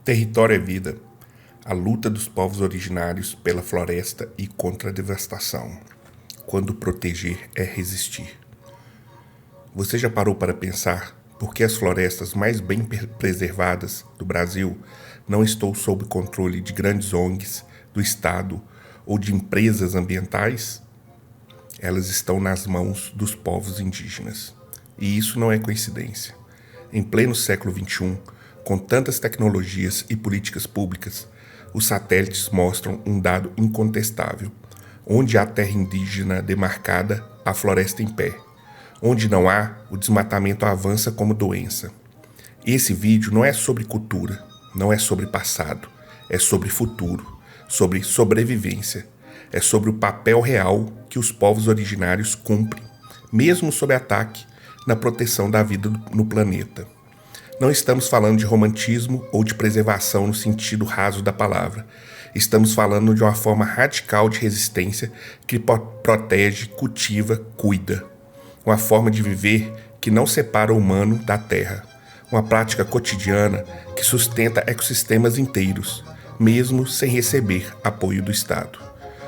Território é vida. A luta dos povos originários pela floresta e contra a devastação. Quando proteger é resistir. Você já parou para pensar por que as florestas mais bem preservadas do Brasil não estão sob controle de grandes ONGs, do Estado ou de empresas ambientais? Elas estão nas mãos dos povos indígenas. E isso não é coincidência. Em pleno século XXI, com tantas tecnologias e políticas públicas, os satélites mostram um dado incontestável. Onde há terra indígena demarcada, há floresta em pé. Onde não há, o desmatamento avança como doença. Esse vídeo não é sobre cultura, não é sobre passado, é sobre futuro, sobre sobrevivência. É sobre o papel real que os povos originários cumprem, mesmo sob ataque, na proteção da vida no planeta. Não estamos falando de romantismo ou de preservação no sentido raso da palavra. Estamos falando de uma forma radical de resistência que protege, cultiva, cuida. Uma forma de viver que não separa o humano da terra. Uma prática cotidiana que sustenta ecossistemas inteiros, mesmo sem receber apoio do Estado.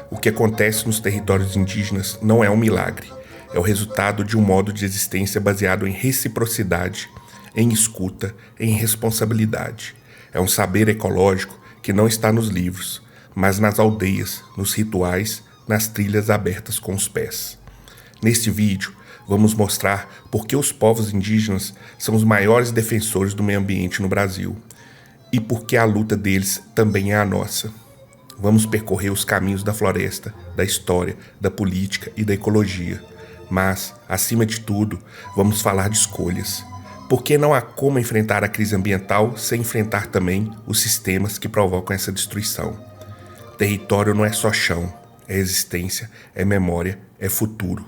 O que acontece nos territórios indígenas não é um milagre. É o resultado de um modo de existência baseado em reciprocidade, em escuta, em responsabilidade. É um saber ecológico que não está nos livros, mas nas aldeias, nos rituais, nas trilhas abertas com os pés. Neste vídeo, vamos mostrar por que os povos indígenas são os maiores defensores do meio ambiente no Brasil e por que a luta deles também é a nossa. Vamos percorrer os caminhos da floresta, da história, da política e da ecologia. Mas, acima de tudo, vamos falar de escolhas. Porque não há como enfrentar a crise ambiental sem enfrentar também os sistemas que provocam essa destruição. Território não é só chão, é existência, é memória, é futuro.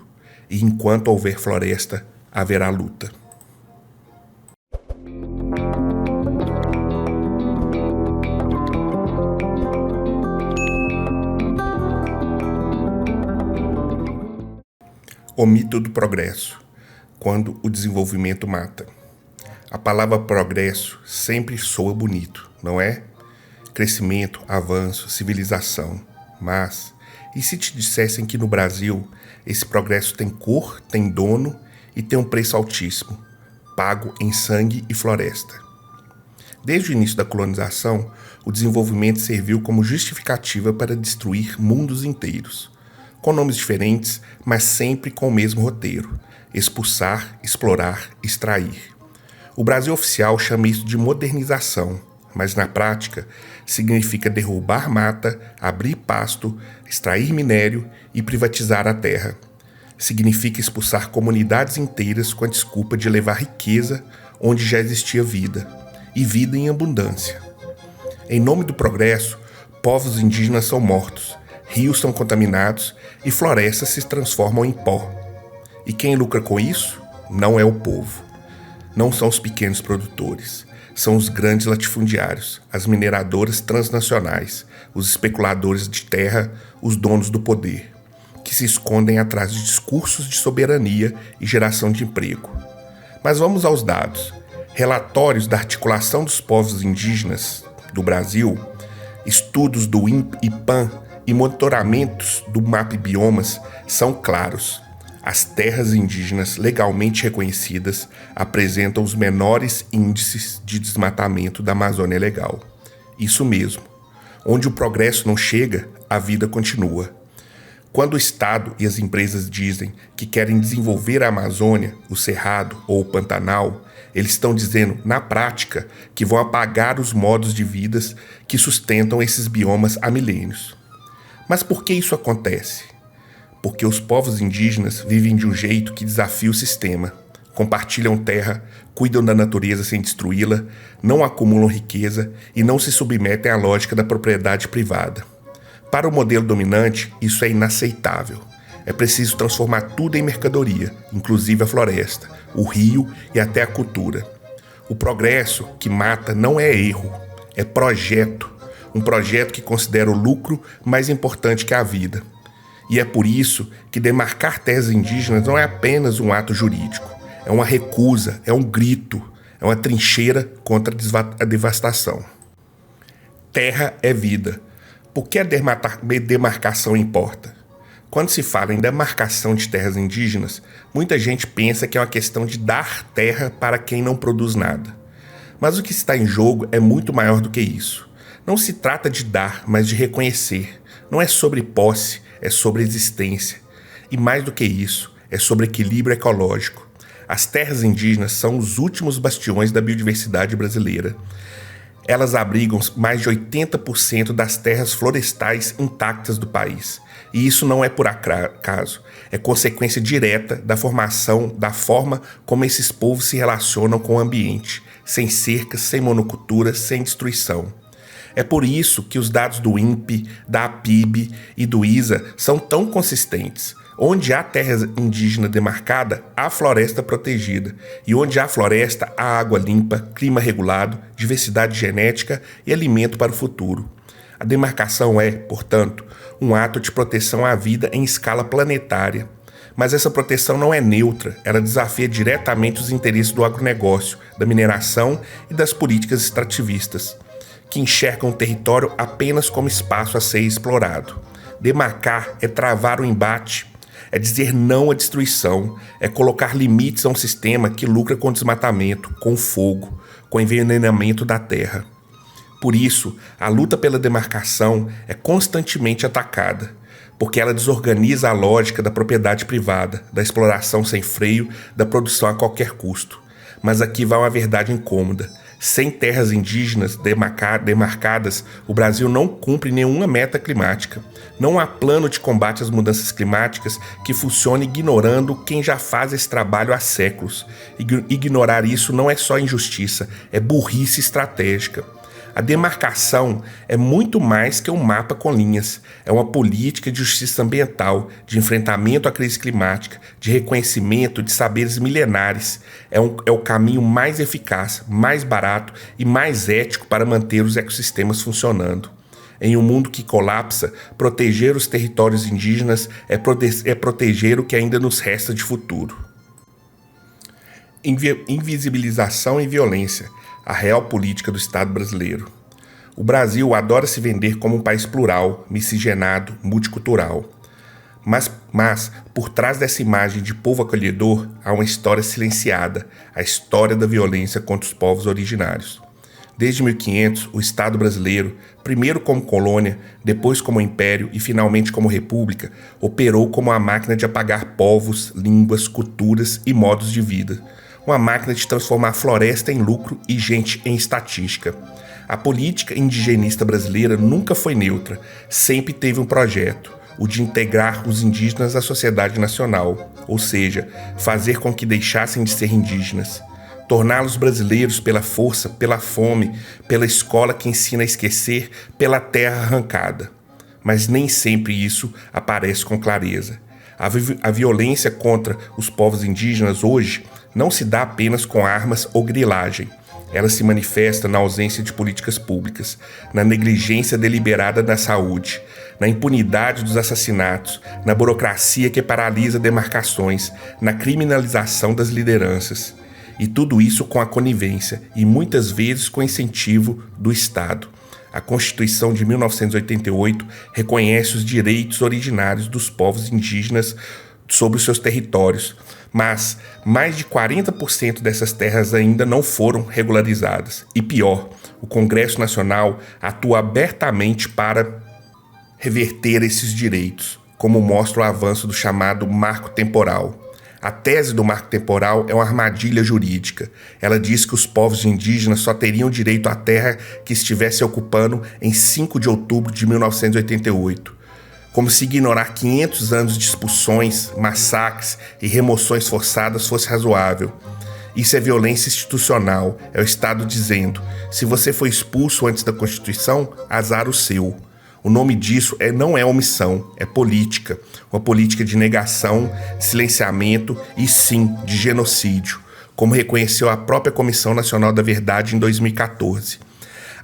E enquanto houver floresta, haverá luta. O mito do progresso, quando o desenvolvimento mata. A palavra progresso sempre soa bonito, não é? Crescimento, avanço, civilização. Mas, e se te dissessem que no Brasil esse progresso tem cor, tem dono e tem um preço altíssimo, pago em sangue e floresta? Desde o início da colonização, o desenvolvimento serviu como justificativa para destruir mundos inteiros. Com nomes diferentes, mas sempre com o mesmo roteiro: expulsar, explorar, extrair. O Brasil oficial chama isso de modernização, mas na prática significa derrubar mata, abrir pasto, extrair minério e privatizar a terra. Significa expulsar comunidades inteiras com a desculpa de levar riqueza onde já existia vida, e vida em abundância. Em nome do progresso, povos indígenas são mortos, rios são contaminados e florestas se transformam em pó. E quem lucra com isso? Não é o povo. Não são os pequenos produtores. São os grandes latifundiários, as mineradoras transnacionais, os especuladores de terra, os donos do poder, que se escondem atrás de discursos de soberania e geração de emprego. Mas vamos aos dados. Relatórios da articulação dos povos indígenas do Brasil, estudos do INPE-IPAN e monitoramentos do MapBiomas são claros. As terras indígenas legalmente reconhecidas apresentam os menores índices de desmatamento da Amazônia Legal. Isso mesmo. Onde o progresso não chega, a vida continua. Quando o Estado e as empresas dizem que querem desenvolver a Amazônia, o Cerrado ou o Pantanal, eles estão dizendo, na prática, que vão apagar os modos de vida que sustentam esses biomas há milênios. Mas por que isso acontece? Porque os povos indígenas vivem de um jeito que desafia o sistema, compartilham terra, cuidam da natureza sem destruí-la, não acumulam riqueza e não se submetem à lógica da propriedade privada. Para o modelo dominante, isso é inaceitável. É preciso transformar tudo em mercadoria, inclusive a floresta, o rio e até a cultura. O progresso que mata não é erro, é projeto. Um projeto que considera o lucro mais importante que a vida. E é por isso que demarcar terras indígenas não é apenas um ato jurídico. É uma recusa, é um grito, é uma trincheira contra a devastação. Terra é vida. Por que a demarcação importa? Quando se fala em demarcação de terras indígenas, muita gente pensa que é uma questão de dar terra para quem não produz nada. Mas o que está em jogo é muito maior do que isso. Não se trata de dar, mas de reconhecer. Não é sobre posse, é sobre existência. E mais do que isso, é sobre equilíbrio ecológico. As terras indígenas são os últimos bastiões da biodiversidade brasileira. Elas abrigam mais de 80% das terras florestais intactas do país. E isso não é por acaso, é consequência direta da forma como esses povos se relacionam com o ambiente, sem cercas, sem monoculturas, sem destruição. É por isso que os dados do INPE, da APIB e do ISA são tão consistentes. Onde há terra indígena demarcada, há floresta protegida. E onde há floresta, há água limpa, clima regulado, diversidade genética e alimento para o futuro. A demarcação é, portanto, um ato de proteção à vida em escala planetária. Mas essa proteção não é neutra, ela desafia diretamente os interesses do agronegócio, da mineração e das políticas extrativistas, que enxergam o território apenas como espaço a ser explorado. Demarcar é travar o embate, é dizer não à destruição, é colocar limites a um sistema que lucra com desmatamento, com fogo, com envenenamento da terra. Por isso, a luta pela demarcação é constantemente atacada, porque ela desorganiza a lógica da propriedade privada, da exploração sem freio, da produção a qualquer custo. Mas aqui vai uma verdade incômoda. Sem terras indígenas demarcadas, o Brasil não cumpre nenhuma meta climática. Não há plano de combate às mudanças climáticas que funcione ignorando quem já faz esse trabalho há séculos. Ignorar isso não é só injustiça, é burrice estratégica. A demarcação é muito mais que um mapa com linhas. É uma política de justiça ambiental, de enfrentamento à crise climática, de reconhecimento de saberes milenares. É o caminho mais eficaz, mais barato e mais ético para manter os ecossistemas funcionando. Em um mundo que colapsa, proteger os territórios indígenas é proteger o que ainda nos resta de futuro. Invisibilização e violência. A real política do Estado brasileiro. O Brasil adora se vender como um país plural, miscigenado, multicultural. Mas por trás dessa imagem de povo acolhedor, há uma história silenciada, a história da violência contra os povos originários. Desde 1500, o Estado brasileiro, primeiro como colônia, depois como império e finalmente como república, operou como uma máquina de apagar povos, línguas, culturas e modos de vida. Uma máquina de transformar a floresta em lucro e gente em estatística. A política indigenista brasileira nunca foi neutra, sempre teve um projeto, o de integrar os indígenas à sociedade nacional, ou seja, fazer com que deixassem de ser indígenas, torná-los brasileiros pela força, pela fome, pela escola que ensina a esquecer, pela terra arrancada. Mas nem sempre isso aparece com clareza. A violência contra os povos indígenas hoje não se dá apenas com armas ou grilagem. Ela se manifesta na ausência de políticas públicas, na negligência deliberada da saúde, na impunidade dos assassinatos, na burocracia que paralisa demarcações, na criminalização das lideranças. E tudo isso com a conivência e muitas vezes com incentivo do Estado. A Constituição de 1988 reconhece os direitos originários dos povos indígenas sobre os seus territórios, mas mais de 40% dessas terras ainda não foram regularizadas. E pior, o Congresso Nacional atua abertamente para reverter esses direitos, como mostra o avanço do chamado marco temporal. A tese do marco temporal é uma armadilha jurídica. Ela diz que os povos indígenas só teriam direito à terra que estivesse ocupando em 5 de outubro de 1988. Como se ignorar 500 anos de expulsões, massacres e remoções forçadas fosse razoável. Isso é violência institucional, é o Estado dizendo: se você foi expulso antes da Constituição, azar o seu. O nome disso não é omissão, é política. Uma política de negação, de silenciamento e, sim, de genocídio, como reconheceu a própria Comissão Nacional da Verdade em 2014.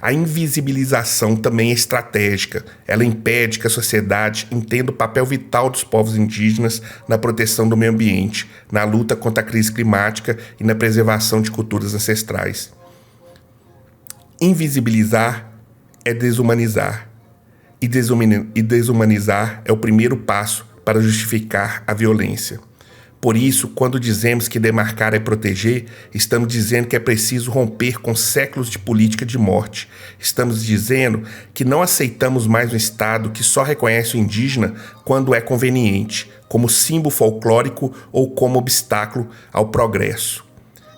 A invisibilização também é estratégica. Ela impede que a sociedade entenda o papel vital dos povos indígenas na proteção do meio ambiente, na luta contra a crise climática e na preservação de culturas ancestrais. Invisibilizar é desumanizar. E desumanizar é o primeiro passo para justificar a violência. Por isso, quando dizemos que demarcar é proteger, estamos dizendo que é preciso romper com séculos de política de morte. Estamos dizendo que não aceitamos mais um Estado que só reconhece o indígena quando é conveniente, como símbolo folclórico ou como obstáculo ao progresso.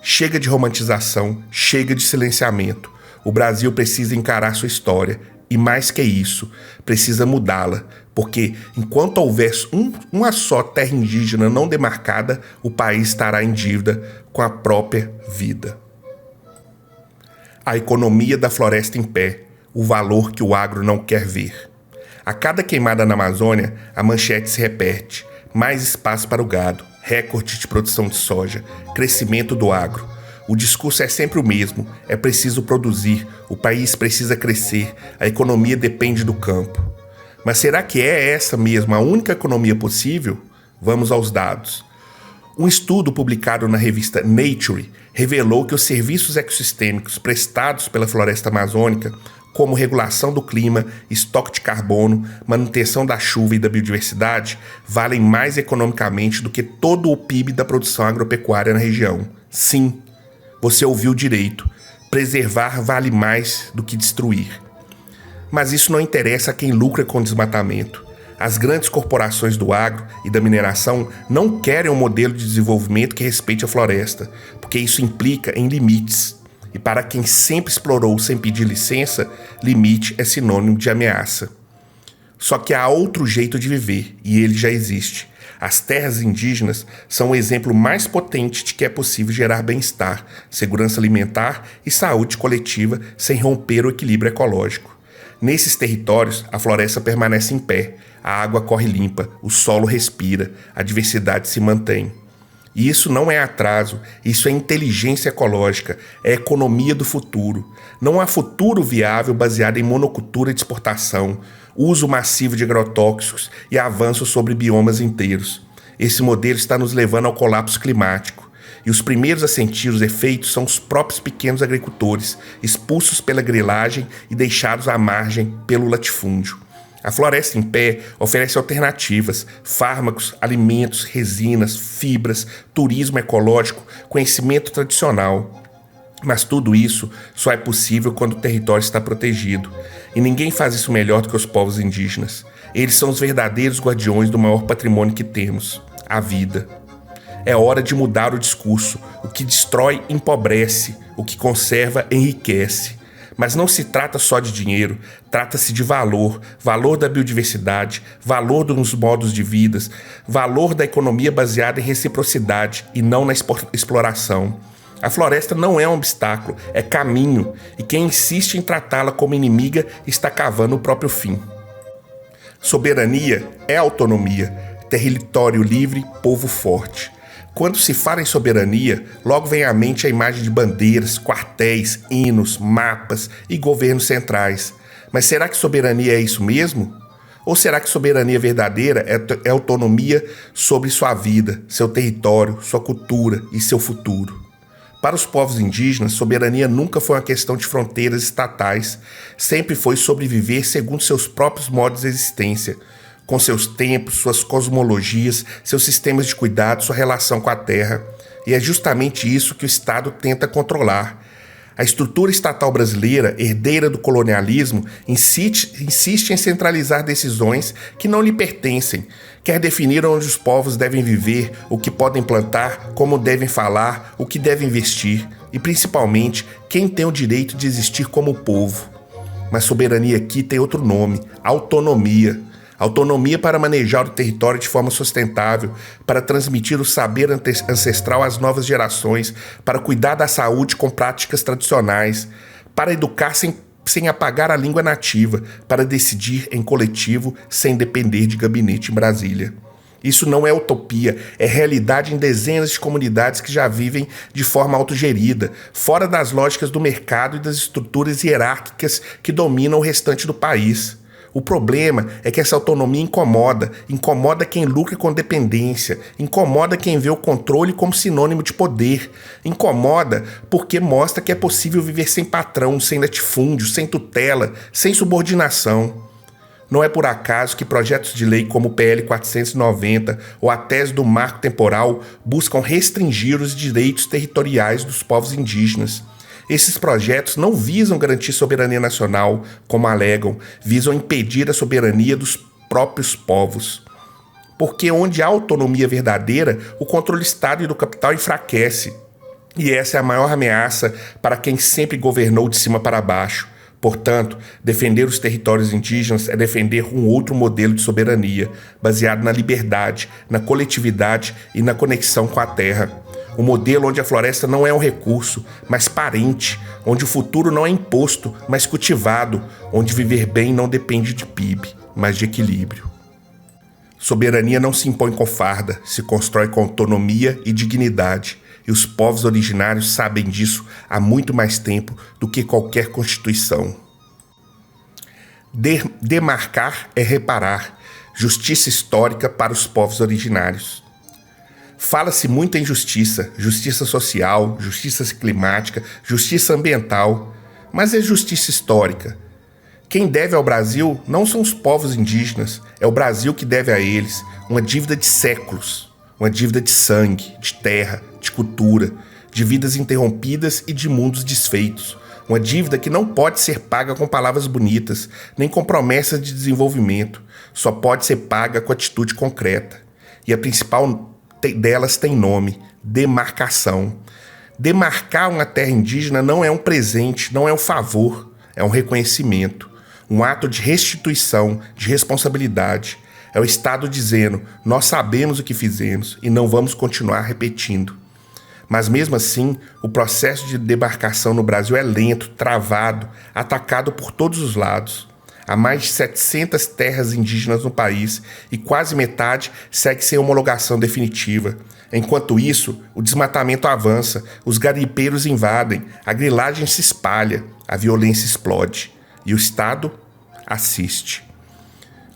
Chega de romantização, chega de silenciamento. O Brasil precisa encarar sua história. E mais que isso, precisa mudá-la, porque enquanto houver uma só terra indígena não demarcada, o país estará em dívida com a própria vida. A economia da floresta em pé, o valor que o agro não quer ver. A cada queimada na Amazônia, a manchete se repete: mais espaço para o gado, recorde de produção de soja, crescimento do agro. O discurso é sempre o mesmo, é preciso produzir, o país precisa crescer, a economia depende do campo. Mas será que é essa mesmo a única economia possível? Vamos aos dados. Um estudo publicado na revista Nature revelou que os serviços ecossistêmicos prestados pela floresta amazônica, como regulação do clima, estoque de carbono, manutenção da chuva e da biodiversidade, valem mais economicamente do que todo o PIB da produção agropecuária na região. Sim, você ouviu direito. Preservar vale mais do que destruir. Mas isso não interessa a quem lucra com o desmatamento. As grandes corporações do agro e da mineração não querem um modelo de desenvolvimento que respeite a floresta, porque isso implica em limites. E para quem sempre explorou sem pedir licença, limite é sinônimo de ameaça. Só que há outro jeito de viver, e ele já existe. As terras indígenas são o exemplo mais potente de que é possível gerar bem-estar, segurança alimentar e saúde coletiva sem romper o equilíbrio ecológico. Nesses territórios, a floresta permanece em pé, a água corre limpa, o solo respira, a diversidade se mantém. E isso não é atraso, isso é inteligência ecológica, é economia do futuro. Não há futuro viável baseado em monocultura de exportação, uso massivo de agrotóxicos e avanço sobre biomas inteiros. Esse modelo está nos levando ao colapso climático. E os primeiros a sentir os efeitos são os próprios pequenos agricultores, expulsos pela grilagem e deixados à margem pelo latifúndio. A floresta em pé oferece alternativas, fármacos, alimentos, resinas, fibras, turismo ecológico, conhecimento tradicional. Mas tudo isso só é possível quando o território está protegido. E ninguém faz isso melhor do que os povos indígenas. Eles são os verdadeiros guardiões do maior patrimônio que temos, a vida. É hora de mudar o discurso. O que destrói empobrece, o que conserva enriquece. Mas não se trata só de dinheiro, trata-se de valor, valor da biodiversidade, valor dos modos de vida, valor da economia baseada em reciprocidade e não na exploração. A floresta não é um obstáculo, é caminho, e quem insiste em tratá-la como inimiga está cavando o próprio fim. Soberania é autonomia, território livre, povo forte. Quando se fala em soberania, logo vem à mente a imagem de bandeiras, quartéis, hinos, mapas e governos centrais. Mas será que soberania é isso mesmo? Ou será que soberania verdadeira é autonomia sobre sua vida, seu território, sua cultura e seu futuro? Para os povos indígenas, soberania nunca foi uma questão de fronteiras estatais, sempre foi sobreviver segundo seus próprios modos de existência, com seus tempos, suas cosmologias, seus sistemas de cuidado, sua relação com a terra. E é justamente isso que o Estado tenta controlar. A estrutura estatal brasileira, herdeira do colonialismo, insiste em centralizar decisões que não lhe pertencem, quer definir onde os povos devem viver, o que podem plantar, como devem falar, o que devem vestir e, principalmente, quem tem o direito de existir como povo. Mas soberania aqui tem outro nome: autonomia. Autonomia para manejar o território de forma sustentável, para transmitir o saber ancestral às novas gerações, para cuidar da saúde com práticas tradicionais, para educar sem apagar a língua nativa, para decidir em coletivo sem depender de gabinete em Brasília. Isso não é utopia, é realidade em dezenas de comunidades que já vivem de forma autogerida, fora das lógicas do mercado e das estruturas hierárquicas que dominam o restante do país. O problema é que essa autonomia incomoda quem lucra com dependência, incomoda quem vê o controle como sinônimo de poder, incomoda porque mostra que é possível viver sem patrão, sem latifúndio, sem tutela, sem subordinação. Não é por acaso que projetos de lei como o PL 490 ou a tese do marco temporal buscam restringir os direitos territoriais dos povos indígenas. Esses projetos não visam garantir soberania nacional, como alegam, visam impedir a soberania dos próprios povos. Porque onde há autonomia verdadeira, o controle do Estado e do capital enfraquece. E essa é a maior ameaça para quem sempre governou de cima para baixo. Portanto, defender os territórios indígenas é defender um outro modelo de soberania, baseado na liberdade, na coletividade e na conexão com a terra. Um modelo onde a floresta não é um recurso, mas parente, onde o futuro não é imposto, mas cultivado, onde viver bem não depende de PIB, mas de equilíbrio. Soberania não se impõe com farda, se constrói com autonomia e dignidade, e os povos originários sabem disso há muito mais tempo do que qualquer constituição. Demarcar é reparar, justiça histórica para os povos originários. Fala-se muito em justiça social, justiça climática, justiça ambiental, mas é justiça histórica. Quem deve ao Brasil não são os povos indígenas, é o Brasil que deve a eles uma dívida de séculos, uma dívida de sangue, de terra, de cultura, de vidas interrompidas e de mundos desfeitos. Uma dívida que não pode ser paga com palavras bonitas, nem com promessas de desenvolvimento, só pode ser paga com atitude concreta. E a principal delas tem nome: demarcação. Demarcar uma terra indígena não é um presente, não é um favor, é um reconhecimento, um ato de restituição, de responsabilidade. É o Estado dizendo: nós sabemos o que fizemos e não vamos continuar repetindo. Mas mesmo assim, o processo de demarcação no Brasil é lento, travado, atacado por todos os lados. Há mais de 700 terras indígenas no país e quase metade segue sem homologação definitiva. Enquanto isso, o desmatamento avança, os garimpeiros invadem, a grilagem se espalha, a violência explode e o Estado assiste.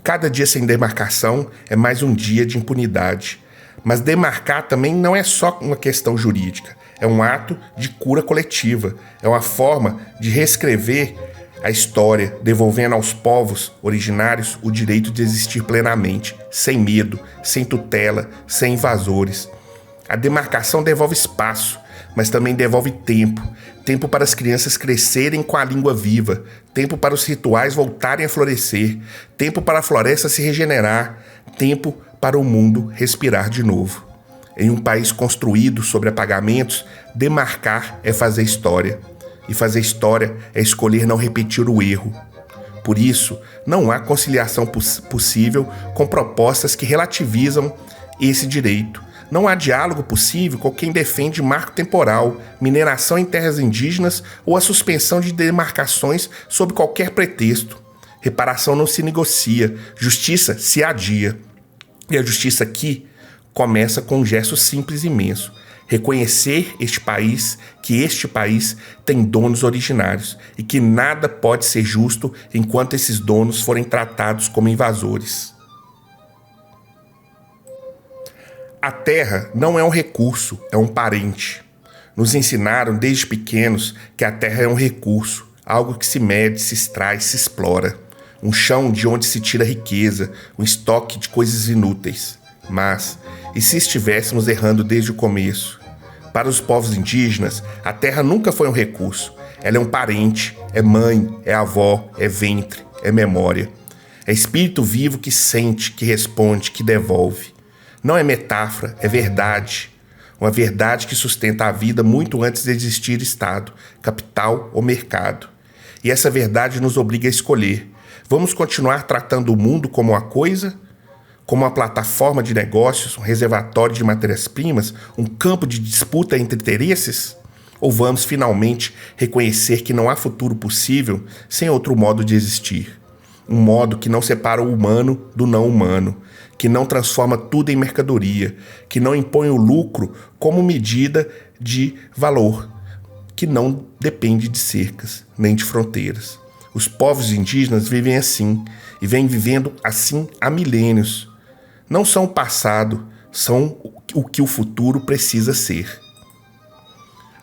Cada dia sem demarcação é mais um dia de impunidade. Mas demarcar também não é só uma questão jurídica, é um ato de cura coletiva, é uma forma de reescrever a história, devolvendo aos povos originários o direito de existir plenamente, sem medo, sem tutela, sem invasores. A demarcação devolve espaço, mas também devolve tempo. Tempo para as crianças crescerem com a língua viva, tempo para os rituais voltarem a florescer, tempo para a floresta se regenerar, tempo para o mundo respirar de novo. Em um país construído sobre apagamentos, demarcar é fazer história. E fazer história é escolher não repetir o erro. Por isso, não há conciliação possível com propostas que relativizam esse direito. Não há diálogo possível com quem defende marco temporal, mineração em terras indígenas ou a suspensão de demarcações sob qualquer pretexto. Reparação não se negocia, justiça se adia. E a justiça aqui começa com um gesto simples e imenso: reconhecer que este país tem donos originários e que nada pode ser justo enquanto esses donos forem tratados como invasores. A terra não é um recurso, é um parente. Nos ensinaram desde pequenos que a terra é um recurso, algo que se mede, se extrai, se explora. Um chão de onde se tira riqueza, um estoque de coisas inúteis. Mas, e se estivéssemos errando desde o começo? Para os povos indígenas, a terra nunca foi um recurso. Ela é um parente, é mãe, é avó, é ventre, é memória. É espírito vivo que sente, que responde, que devolve. Não é metáfora, é verdade. Uma verdade que sustenta a vida muito antes de existir Estado, capital ou mercado. E essa verdade nos obriga a escolher. Vamos continuar tratando o mundo como uma coisa? Como uma plataforma de negócios, um reservatório de matérias-primas, um campo de disputa entre interesses? Ou vamos finalmente reconhecer que não há futuro possível sem outro modo de existir? Um modo que não separa o humano do não humano, que não transforma tudo em mercadoria, que não impõe o lucro como medida de valor, que não depende de cercas nem de fronteiras. Os povos indígenas vivem assim e vêm vivendo assim há milênios. Não são o passado, são o que o futuro precisa ser.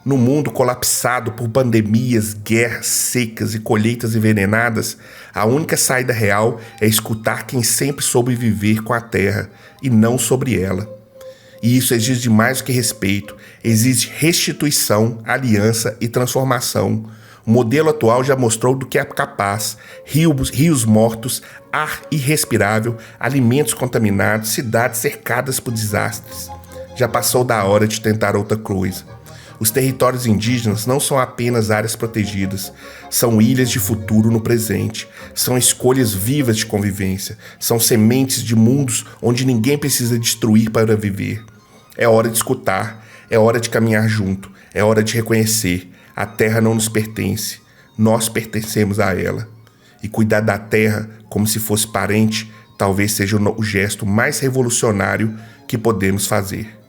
No mundo colapsado por pandemias, guerras secas e colheitas envenenadas, a única saída real é escutar quem sempre soube viver com a terra e não sobre ela. E isso exige mais do que respeito, exige restituição, aliança e transformação. O modelo atual já mostrou do que é capaz: rios mortos, ar irrespirável, alimentos contaminados, cidades cercadas por desastres. Já passou da hora de tentar outra coisa. Os territórios indígenas não são apenas áreas protegidas, são ilhas de futuro no presente, são escolhas vivas de convivência, são sementes de mundos onde ninguém precisa destruir para viver. É hora de escutar, é hora de caminhar junto, é hora de reconhecer: a terra não nos pertence, nós pertencemos a ela. E cuidar da terra como se fosse parente talvez seja o gesto mais revolucionário que podemos fazer.